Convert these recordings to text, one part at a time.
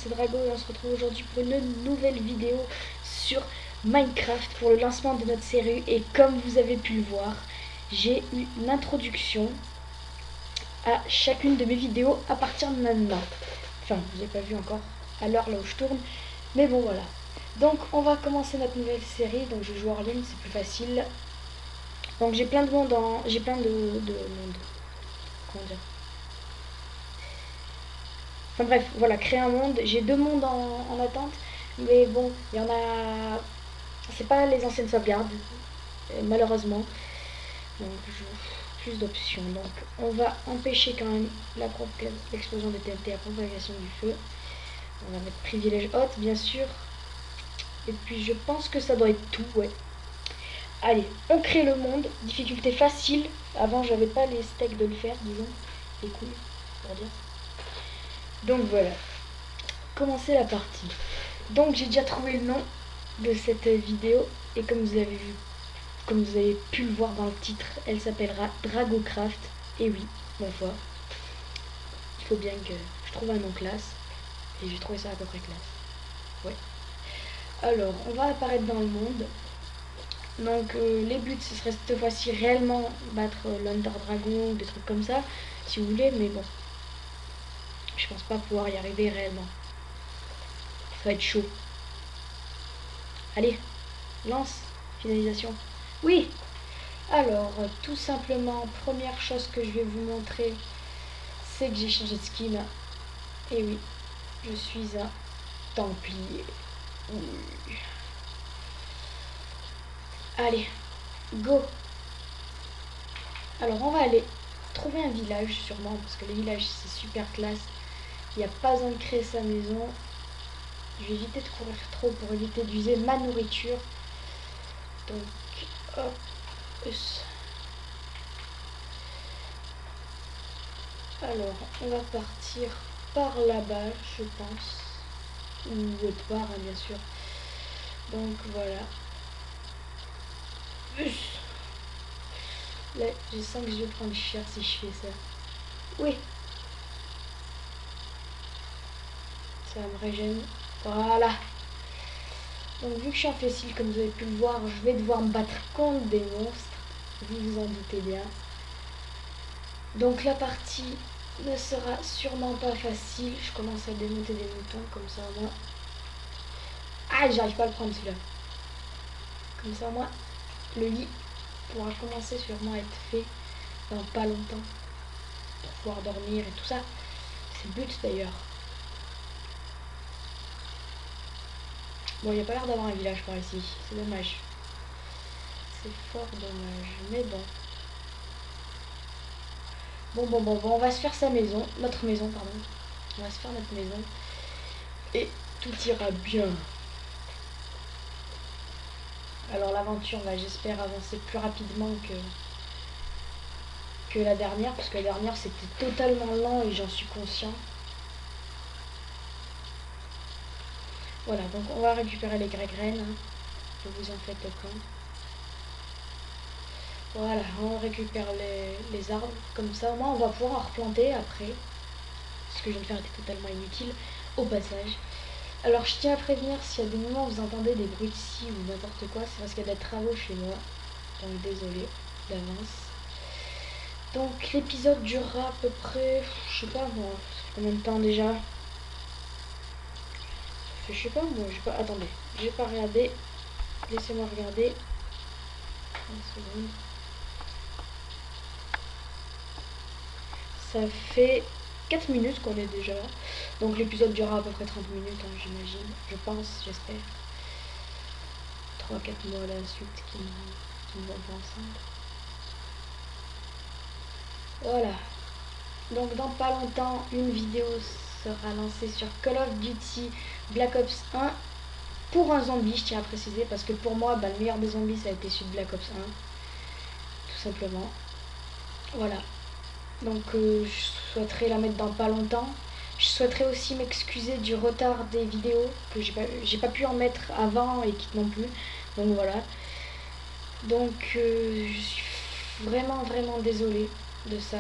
c'est Drago et on se retrouve aujourd'hui pour une nouvelle vidéo sur Minecraft pour le lancement de notre série. Et comme vous avez pu le voir, j'ai eu une introduction à chacune de mes vidéos à partir de maintenant. Enfin, vous n'avez pas vu encore à l'heure là où je tourne, mais bon voilà. Donc on va commencer notre nouvelle série. Donc je joue hors ligne, c'est plus facile. Donc j'ai plein de monde en... J'ai plein de monde. Comment dire? Enfin bref, voilà, créer un monde. J'ai 2 mondes en attente. Mais bon, il y en a... C'est pas les anciennes sauvegardes, malheureusement. Donc plus d'options. Donc on va empêcher quand même l'explosion des TNT, la propagation du feu. On va mettre privilège haute, bien sûr. Et puis je pense que ça doit être tout, ouais. Allez, on crée le monde. Difficulté facile. Avant, j'avais pas les steaks de le faire, disons. Les couilles, pour dire. Donc voilà. Commencer la partie. Donc j'ai déjà trouvé le nom de cette vidéo. Et comme vous avez vu, comme vous avez pu le voir dans le titre, elle s'appellera Dragocraft. Et oui, ma foi. Il faut bien que je trouve un nom classe. Et j'ai trouvé ça à peu près classe. Ouais. Alors, on va apparaître dans le monde. Donc les buts, ce serait cette fois-ci réellement battre l'Under Dragon ou des trucs comme ça, si vous voulez, mais bon. Je pense pas pouvoir y arriver réellement. Ça va être chaud. Allez, lance, finalisation. Oui. Alors, tout simplement, première chose que je vais vous montrer, c'est que j'ai changé de skin. Et oui, je suis un Templier. Oui. Allez, go. Alors on va aller trouver un village sûrement, parce que les villages c'est super classe. Il n'y a pas besoin de créer sa maison. Je vais éviter de courir trop pour éviter d'user ma nourriture. Donc hop. Alors on va partir par là-bas, je pense. Ou autre part, hein, bien sûr. Donc voilà. Là, je sens que je vais prendre cher si je fais ça. Oui. Ça me régène. Voilà. Donc vu que je suis en facile, comme vous avez pu le voir, je vais devoir me battre contre des monstres. Vous vous en doutez bien. Donc la partie ne sera sûrement pas facile. Je commence à démonter des moutons, comme ça au moins. Ah, j'arrive pas à le prendre celui-là. Comme ça au moins, le lit pourra commencer sûrement à être fait dans pas longtemps. Pour pouvoir dormir et tout ça. C'est le but d'ailleurs. Bon, il n'y a pas l'air d'avoir un village par ici. C'est dommage. C'est fort dommage. Mais bon. Bon, on va se faire sa maison. Notre maison, pardon. On va se faire notre maison. Et tout ira bien. Alors l'aventure va, j'espère, avancer plus rapidement que la dernière. Parce que la dernière, c'était totalement lent et j'en suis conscient. Voilà, donc on va récupérer les graines. Hein. Ne vous en faites aucun. Voilà, on récupère les arbres. Comme ça, au moins, on va pouvoir en replanter après. Ce que je viens de faire était totalement inutile, au passage. Alors, je tiens à prévenir, s'il y a des moments où vous entendez des bruits de scie ou n'importe quoi, c'est parce qu'il y a des travaux chez moi. Donc, désolé d'avance. Donc, l'épisode durera à peu près, je sais pas moi, combien de temps déjà? Je sais pas moi, attendez, j'ai pas regardé. Laissez-moi regarder. 1 seconde. Ça fait 4 minutes qu'on est déjà là. Donc l'épisode durera à peu près 30 minutes, hein, j'imagine. Je pense, j'espère. 3-4 mois à la suite qui ne vont pas ensemble. Voilà. Donc dans pas longtemps, une vidéo sera lancée sur Call of Duty Black Ops 1 pour un zombie, je tiens à préciser, parce que pour moi, le meilleur des zombies, ça a été celui de Black Ops 1. Tout simplement. Voilà. Donc je souhaiterais la mettre dans pas longtemps. Je souhaiterais aussi m'excuser du retard des vidéos, que j'ai pas pu en mettre avant et qui non plus. Donc voilà. Donc je suis vraiment désolée de ça.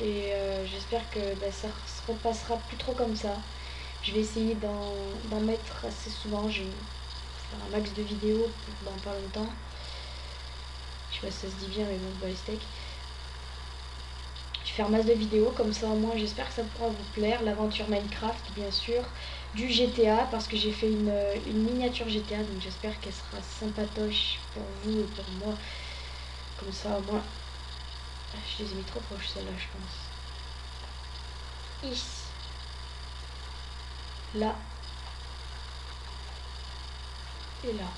Et j'espère que ça se repassera plus trop comme ça. Je vais essayer d'en mettre assez souvent. Je vais faire un max de vidéos dans pas longtemps. Je sais pas si ça se dit bien, mais bon, bah les steaks. Je vais faire un masse de vidéos, comme ça au moins j'espère que ça pourra vous plaire. L'aventure Minecraft, bien sûr. Du GTA, parce que j'ai fait une miniature GTA, donc j'espère qu'elle sera sympatoche pour vous et pour moi. Comme ça au moins. Je les ai mis trop proches celles-là, je pense. Ici. Là. Et là.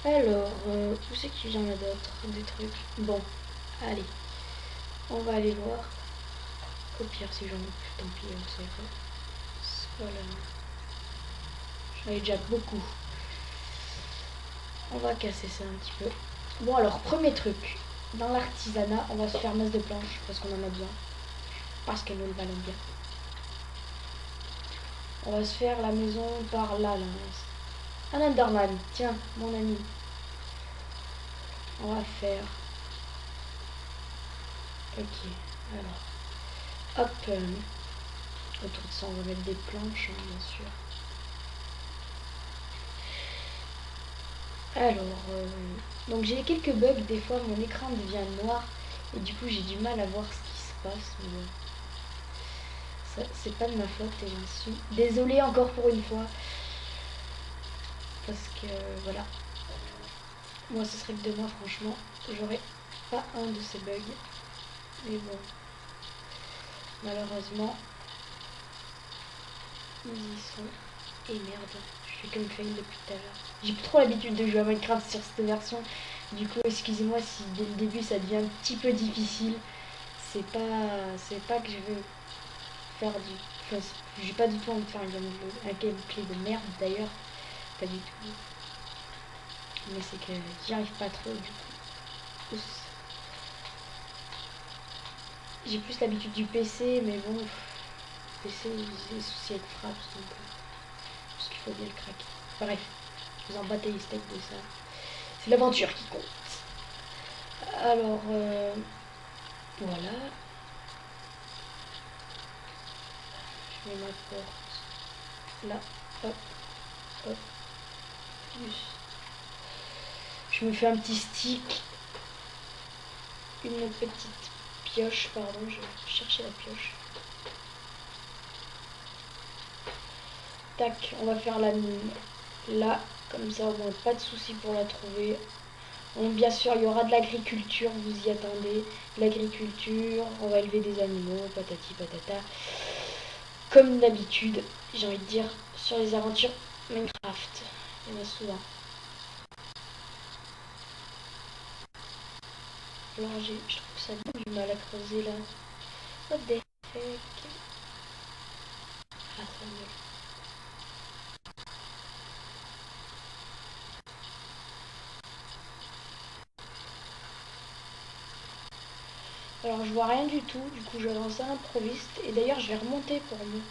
Alors, où c'est qu'il y en a d'autres, des trucs. Bon, allez. On va aller voir. Au pire, si j'en ai plus, tant pis, on sait pas. Voilà. J'en ai déjà beaucoup. On va casser ça un petit peu. Bon, alors, premier truc. Dans l'artisanat, on va se faire masse de planches, parce qu'on en a besoin. Parce qu'elles nous le valent bien. On va se faire la maison par là, là. Un Enderman, tiens, mon ami. On va faire... Ok, alors... Hop, autour de ça, on va mettre des planches, hein, bien sûr. Alors, donc j'ai quelques bugs, des fois mon écran devient noir et du coup j'ai du mal à voir ce qui se passe, mais bon, c'est pas de ma faute et j'en suis désolée encore pour une fois, parce que voilà, moi ce serait que de moi franchement, j'aurais pas un de ces bugs, mais bon, malheureusement, ils y sont, et merde, je fais comme fail depuis tout à l'heure. J'ai plus trop l'habitude de jouer à Minecraft sur cette version. Du coup, excusez-moi si dès le début ça devient un petit peu difficile. C'est pas que je veux faire du... Enfin, j'ai pas du tout envie de faire un gameplay de merde d'ailleurs. Pas du tout. Mais c'est que j'y arrive pas trop du coup. J'ai plus l'habitude du PC, mais bon, PC, j'ai des soucis avec frappe, donc parce qu'il faut bien le craquer. Bref, vous en battez les steaks de ça. C'est l'aventure qui compte. Alors, voilà. Je mets ma porte là. Hop, hop. Je me fais un petit stick. Une petite pioche, pardon. Je vais chercher la pioche. Tac, on va faire la mine là. Comme ça, on n'a pas de souci pour la trouver. Bon, bien sûr, il y aura de l'agriculture, vous y attendez. L'agriculture, on va élever des animaux, patati patata. Comme d'habitude, j'ai envie de dire, sur les aventures Minecraft. Il y en a souvent. Alors, je trouve ça bien du mal à creuser là. What the heck? Ah, ça me... Alors je vois rien du tout, du coup je vais lancer à l'improviste. Et d'ailleurs je vais remonter pour moi.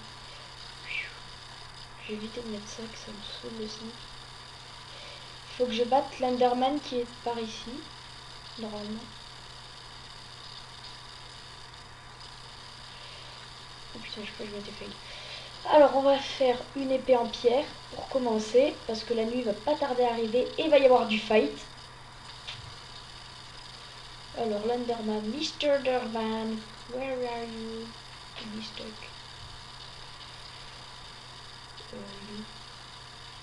Je vais éviter de mettre ça, que ça me saoule le sneak. Il faut que je batte l'Enderman qui est par ici, normalement. Oh putain, je crois que je m'étais failli. Alors on va faire une épée en pierre pour commencer, parce que la nuit va pas tarder à arriver et il va y avoir du fight. Alors l'Enderman, Mr. Enderman, where are you? Mr.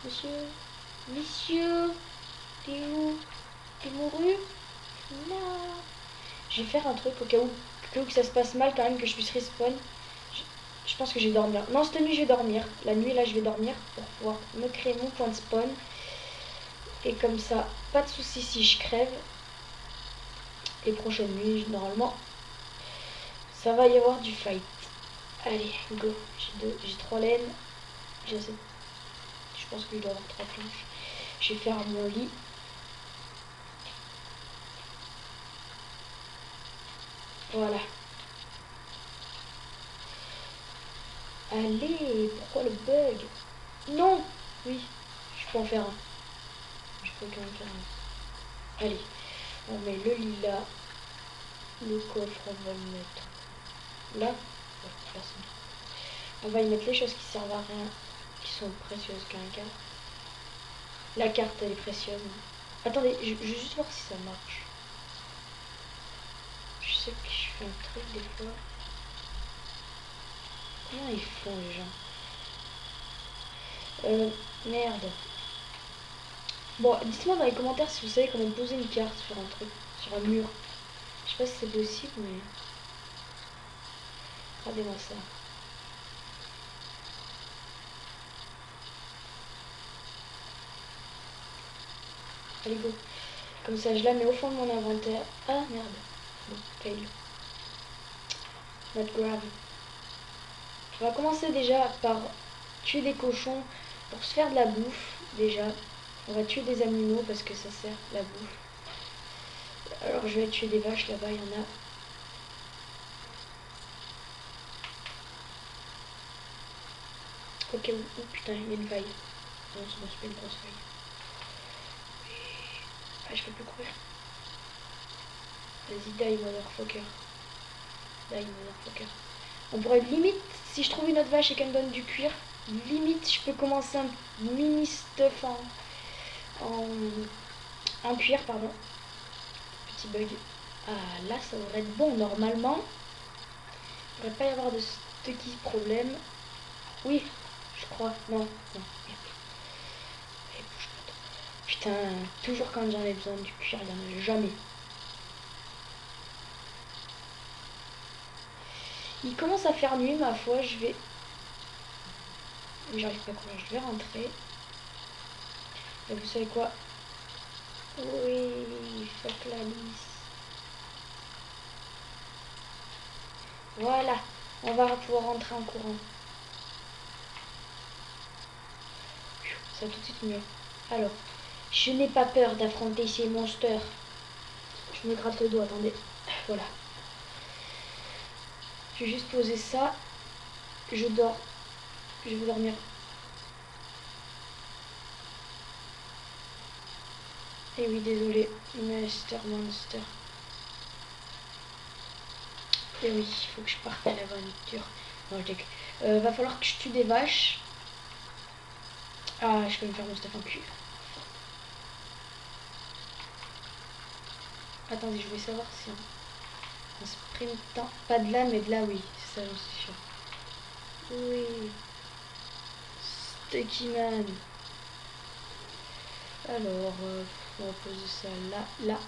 Monsieur, monsieur, t'es où? T'es mouru? Non. Je vais faire un truc au cas où que ça se passe mal quand même, que je puisse respawn. Je pense que je vais dormir. Non, cette nuit je vais dormir. La nuit là je vais dormir pour pouvoir me créer mon point de spawn. Et comme ça, pas de soucis si je crève. Et prochaine nuit, normalement, ça va y avoir du fight. Allez, go. J'ai 3 laines. J'ai assez. Je pense que je dois avoir 3 planches. Je vais faire mon lit. Voilà. Allez, pourquoi le bug? Non. Oui, je peux en faire un. Je peux quand même faire un. Allez, on met le lit là. Le coffre, on va le mettre là. Ouais, On va y mettre les choses qui servent à rien, qui sont précieuses qu'un cadre. La carte, elle est précieuse. Attendez, je vais juste voir si ça marche. Je sais que je fais un truc des fois. Comment ils font les gens? Merde. Bon, dites-moi dans les commentaires si vous savez comment poser une carte sur un truc, sur un mur. Je sais pas si c'est possible, mais... Regardez-moi ça. Allez, go. Comme ça, je la mets au fond de mon inventaire. Ah, merde. Bon, fail. Not grave. On va commencer déjà par tuer des cochons pour se faire de la bouffe, déjà. On va tuer des animaux parce que ça sert la bouffe. Alors, je vais tuer des vaches, là-bas, il y en a. Ok, oh putain, il y a une faille. Non, c'est bon, c'est pas une grosse faille. Ah, je peux plus courir. Vas-y, die, motherfucker. Die, motherfucker. On pourrait limite, si je trouve une autre vache et qu'elle me donne du cuir, limite, je peux commencer un mini stuff en cuir, pardon. Petit bug. Ah, là, ça devrait être bon, normalement. Il ne devrait pas y avoir de sticky problème. Oui, je crois. Non, non. Putain, toujours quand j'en ai besoin du cuir, il n'y en a jamais. Il commence à faire nuit, ma foi, je vais... J'arrive pas à courir, je vais rentrer. Et vous savez quoi? Oui, fuck la lisse. Voilà, on va pouvoir rentrer en courant. Ça va tout de suite mieux. Alors, je n'ai pas peur d'affronter ces monstres. Je me gratte le dos, attendez. Voilà. Je vais juste poser ça. Je dors. Je vais dormir. Et oui, désolé. Monster. Et oui, il faut que je parte à l'aventure. Non, je déconne. Va falloir que je tue des vaches. Ah, je peux me faire mon stuff en cuir. Attendez, je voulais savoir si en sprintant, pas de là, mais de là, oui, c'est ça, j'en suis sûr. Oui, Sticky Man. Alors, on va poser ça là, là.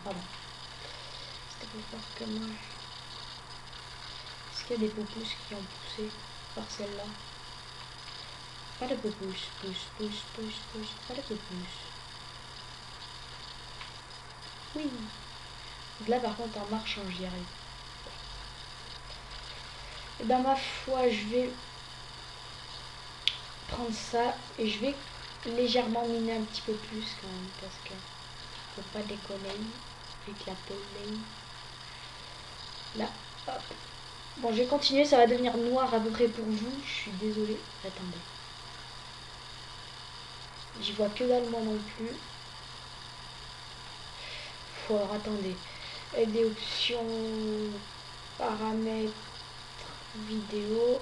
Pardon. C'était plus fort que moi. Est-ce qu'il y a des pousses qui ont poussé par celle-là? Pas de pousse, pas de pousse. Oui. Là par contre en marchant j'y arrive. Et ben ma foi je vais prendre ça et je vais légèrement miner un petit peu plus quand même parce que faut pas déconner avec la pollen. Là, hop. Bon je vais continuer, ça va devenir noir à peu près pour vous, je suis désolée. Attendez. J'y vois que dalle moi non plus. Faut alors attendez. Des options paramètres vidéo.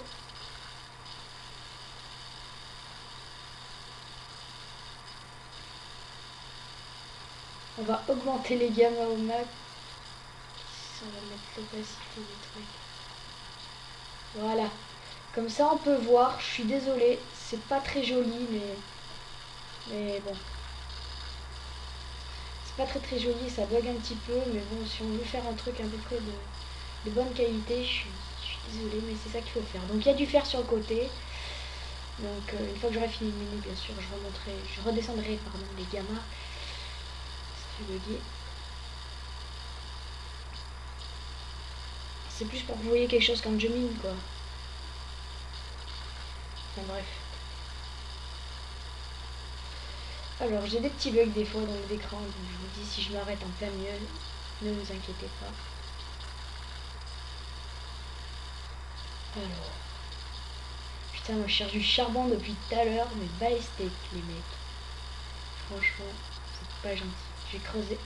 On va augmenter les gammas au max. On va mettre l'opacité des trucs. Voilà. Comme ça on peut voir. Je suis désolée. C'est pas très joli mais bon. C'est pas très joli. Ça bug un petit peu. Mais bon si on veut faire un truc à peu près de bonne qualité. Je suis désolée mais c'est ça qu'il faut faire. Donc il y a du fer sur le côté. Donc une fois que j'aurai fini de miner bien sûr je redescendrai pardon les gammas. C'est plus pour que vous voyez quelque chose quand je mine quoi. Enfin bref. Alors j'ai des petits bugs des fois dans l'écran, donc je vous dis si je m'arrête en plein milieu, ne vous inquiétez pas. Alors. Putain moi je cherche du charbon depuis tout à l'heure, mais bas les steaks les mecs. Franchement, c'est pas gentil. Je vais creuser.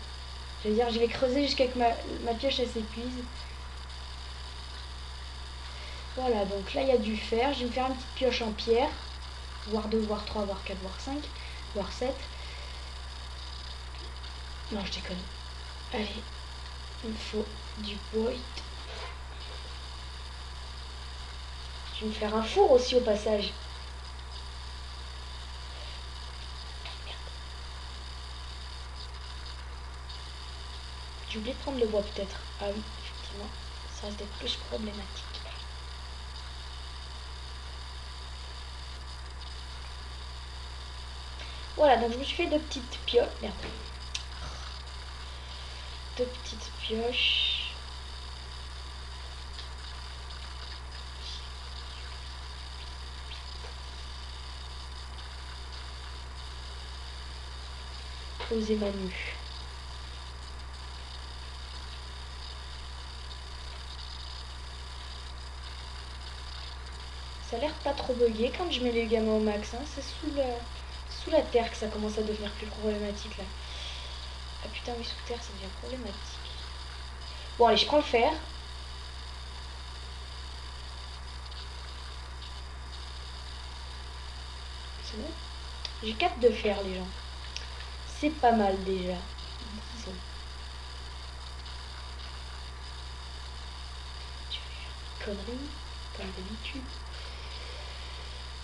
Je vais creuser jusqu'à ce que ma pioche elle s'épuise. Voilà, donc là il y a du fer. Je vais me faire une petite pioche en pierre. Voire 2, voire 3, voire 4, voire 5, voire 7. Non, je déconne. Allez, il me faut du bois. Je vais me faire un four aussi au passage. J'ai oublié de prendre le bois peut-être. Ah oui, effectivement, ça reste d'être plus problématique. Voilà, donc je me suis fait 2 petites pioches. Merde. 2 petites pioches. Poser ma nue. Ça a l'air pas trop bugué quand je mets les gamma au max. Hein. C'est sous la terre que ça commence à devenir plus problématique là. Ah putain, oui, sous terre ça devient problématique. Bon, allez, je prends le fer. C'est bon. J'ai 4 de fer, les gens. C'est pas mal déjà. Disons. Je vais faire une connerie, comme d'habitude.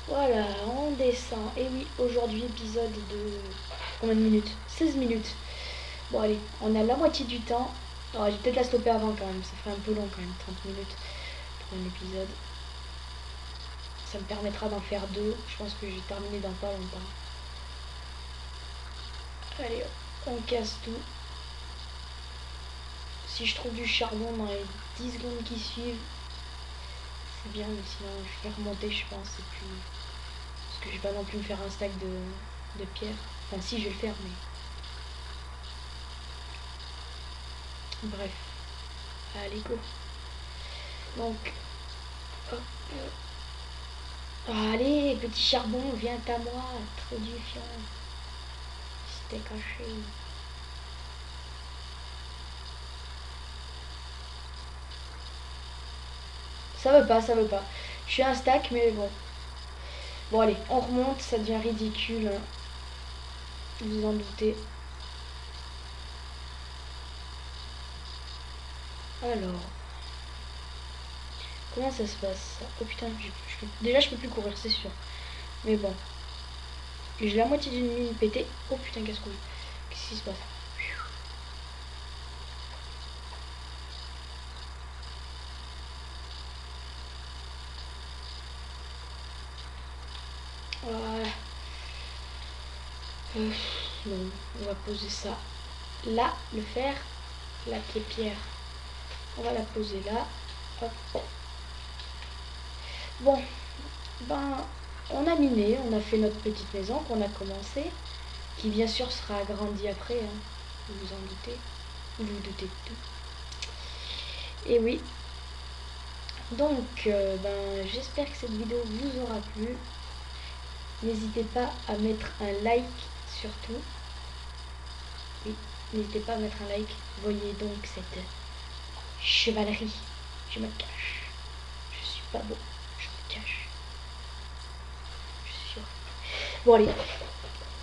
Voilà, on descend. Et oui, aujourd'hui, épisode de... Combien de minutes? 16 minutes. Bon, allez, on a la moitié du temps. Alors, je vais peut-être la stopper avant quand même. Ça ferait un peu long quand même, 30 minutes pour un épisode. Ça me permettra d'en faire 2. Je pense que je vais terminer dans pas longtemps. Allez, on casse tout. Si je trouve du charbon dans les 10 secondes qui suivent, c'est bien, mais sinon je vais remonter, je pense. Et puis, parce que je vais pas non plus me faire un stack de pierre. Enfin, si, je vais le faire, mais... Bref. Allez, go. Donc, hop. Allez, petit charbon, viens à moi, trop du fion. C'était caché. Ça veut pas, ça veut pas. Je suis un stack, mais bon. Bon, allez, on remonte, ça devient ridicule. Vous en doutez. Alors. Comment ça se passe? Oh putain, déjà je peux plus courir, c'est sûr. Mais bon. J'ai la moitié d'une mine pétée. Oh putain, casse-couille. Qu'est-ce qui se passe? Voilà. Bon, on va poser ça là, le fer, la pierre. On va la poser là. Hop. Bon, ben, on a miné, on a fait notre petite maison qu'on a commencé, qui bien sûr sera agrandie après, hein, vous vous en doutez, vous vous doutez de tout. Et oui, donc, ben, j'espère que cette vidéo vous aura plu. N'hésitez pas à mettre un like surtout. Oui, n'hésitez pas à mettre un like. Voyez donc cette chevalerie. Je me cache. Je suis pas beau. Je me cache. Je suis sûr. Bon allez.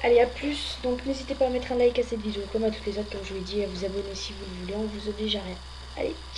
Allez, à plus. Donc n'hésitez pas à mettre un like à cette vidéo, comme à toutes les autres, comme je vous l'ai dit, à vous abonner si vous le voulez. On vous oblige à rien. Allez, ciao.